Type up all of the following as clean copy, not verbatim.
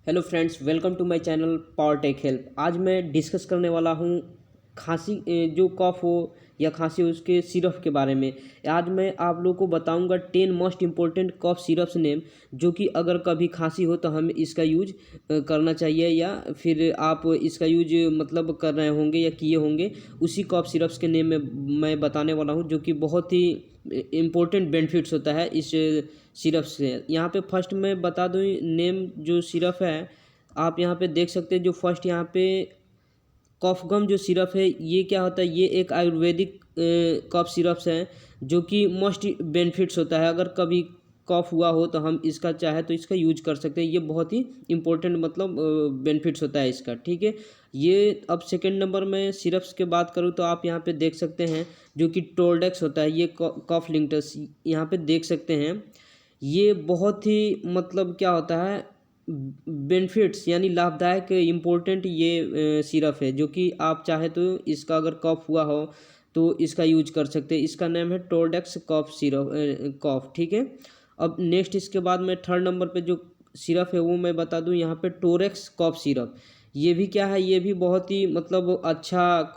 Hello friends, welcome to my channel power tech help. आज मैं discuss करने वाला हूँ खांसी जो कफ हो या खांसी हो उसके सिरप के बारे में। आज मैं आप लोगों को बताऊंगा 10 मोस्ट इम्पोर्टेंट कफ सिरप्स नेम, जो कि अगर कभी खांसी हो तो हमें इसका यूज करना चाहिए, या फिर आप इसका यूज मतलब कर रहे होंगे या किए होंगे। उसी कफ सिरप्स के नेम में मैं बताने वाला हूँ, जो कि बहुत ही इम्पोर्टेंट बेनिफिट्स होता है इस सिरप से। यहाँ पे फर्स्ट मैं बता दूँ नेम जो सिरप है, आप यहाँ पे देख सकते हैं। जो फर्स्ट यहाँ पे कफ गम जो सिरप है, ये क्या होता है, ये एक आयुर्वेदिक कफ सिरप्स है, जो कि मोस्ट बेनिफिट्स होता है। अगर कभी कफ हुआ हो तो हम इसका चाहे तो इसका यूज कर सकते हैं। ये बहुत ही इंपॉर्टेंट मतलब बेनिफिट्स होता है इसका, ठीक है। ये अब सेकंड नंबर में सिरप्स के बात करूँ तो आप यहाँ पे देख सकते हैं जो कि टोल्डेक्स होता है, ये कफ लिंक्टस यहाँ पे देख सकते हैं। ये बहुत ही मतलब क्या होता है, बेनिफिट्स यानी लाभदायक इम्पोर्टेंट ये सिरप है, जो कि आप चाहे तो इसका अगर कफ हुआ हो तो इसका यूज कर सकते हैं। इसका नाम है टोल्डेक्स कफ सिरप कफ, ठीक है। अब नेक्स्ट इसके बाद में थर्ड नंबर पे जो सिरप है वो मैं बता दूं, यहाँ पे टोरेक्स कफ सिरप। ये भी क्या है, ये भी बहुत ही मतलब अच्छा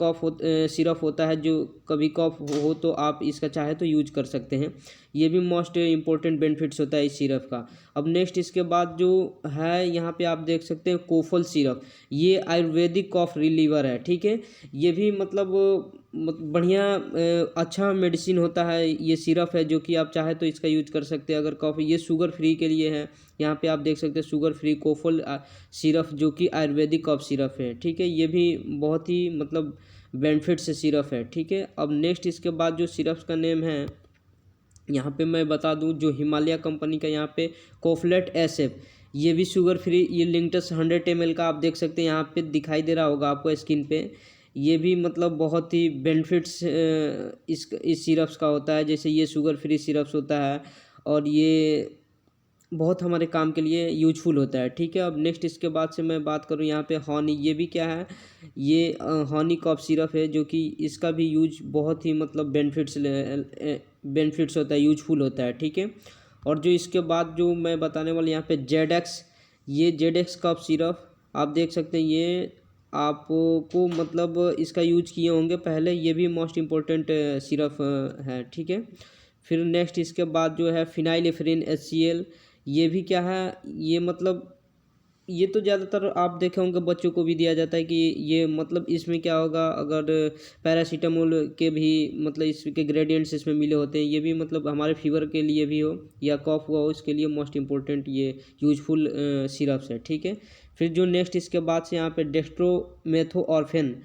सिरप होता है। जो कभी कफ हो तो आप इसका चाहे तो यूज कर सकते हैं। ये भी मोस्ट इम्पोर्टेंट बेनिफिट्स होता है इस सिरप का। अब नेक्स्ट इसके बाद जो है, यहाँ पे आप देख सकते हैं कोफल सिरप। ये आयुर्वेदिक कफ रिलीवर है, ठीक है। ये भी मतलब बढ़िया अच्छा मेडिसिन होता है। ये सिरप है जो कि आप चाहे तो इसका यूज कर सकते हैं अगर कफ। ये शुगर फ्री के लिए है। यहाँ पे आप देख सकते हैं शुगर फ्री कोफल सिरप, जो कि आयुर्वेदिक कफ सिरप है, ठीक है। ये भी बहुत ही मतलब बेनिफिट से सिरप है, ठीक है। अब नेक्स्ट इसके बाद जो सिरप्स का नेम है, यहाँ पे मैं बता दूं जो हिमालय कंपनी का यहाँ पे कोफलेट एसएफ, ये भी शुगर फ्री। ये लिंक्टस 100 ml का आप देख सकते हैं, यहाँ पे दिखाई दे रहा होगा आपको स्क्रीन पे। ये भी मतलब बहुत ही बेनिफिट्स इस सिरप्स का होता है। जैसे ये शुगर फ्री सिरप्स होता है और ये बहुत हमारे काम के लिए यूजफुल होता है, ठीक है। अब नेक्स्ट इसके बाद से मैं बात करूँ यहाँ पे हनी। ये भी क्या है, ये हनी कफ सिरप है, जो कि इसका भी यूज बहुत ही मतलब बेनिफिट्स होता है, यूजफुल होता है, ठीक है। और जो इसके बाद जो मैं बताने वाला यहाँ पे जेडेक्स, ये जेडेक्स कफ सिरप आप देख सकते हैं। ये आपको मतलब इसका यूज किए होंगे पहले। ये भी मोस्ट इम्पोर्टेंट सिरप है, ठीक है। फिर नेक्स्ट इसके बाद जो है फिनाइलेफ्रिन HCl। ये भी क्या है, ये मतलब ये तो ज़्यादातर आप देखे होंगे बच्चों को भी दिया जाता है कि ये मतलब इसमें क्या होगा, अगर पैरासीटामोल के भी मतलब इसके ग्रेडियंट्स इसमें मिले होते हैं। ये भी मतलब हमारे फीवर के लिए भी हो या कफ हुआ हो, इसके लिए मोस्ट इम्पोर्टेंट ये यूजफुल सिरप्स है, ठीक है। फिर जो नेक्स्ट इसके बाद से यहाँ पे डेक्स्ट्रोमेथोऑर्फेन,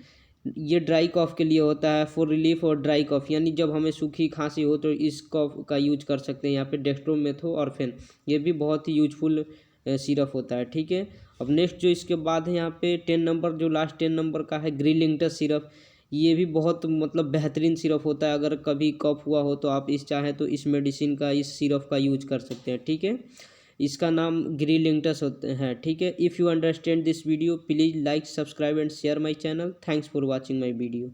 ये ड्राई कॉफ के लिए होता है, फॉर रिलीफ और ड्राई कॉफ, यानी जब हमें सूखी खांसी हो तो इस कॉफ का यूज कर सकते हैं। यहाँ पे डेक्स्ट्रोमेथोऑर्फेन, ये भी बहुत ही यूजफुल सिरप होता है, ठीक है। अब नेक्स्ट जो इसके बाद है यहाँ पे 10 नंबर, जो लास्ट 10 नंबर का है ग्रिलिंगटस सिरप। ये भी बहुत मतलब बेहतरीन सिरप होता है। अगर कभी कफ हुआ हो तो आप इस चाहे तो इस मेडिसिन का, इस सिरप का यूज कर सकते हैं, ठीक है। इसका नाम ग्रिलिंगटस है, ठीक है। If you understand this video, please like, subscribe and share my channel. Thanks for watching my video.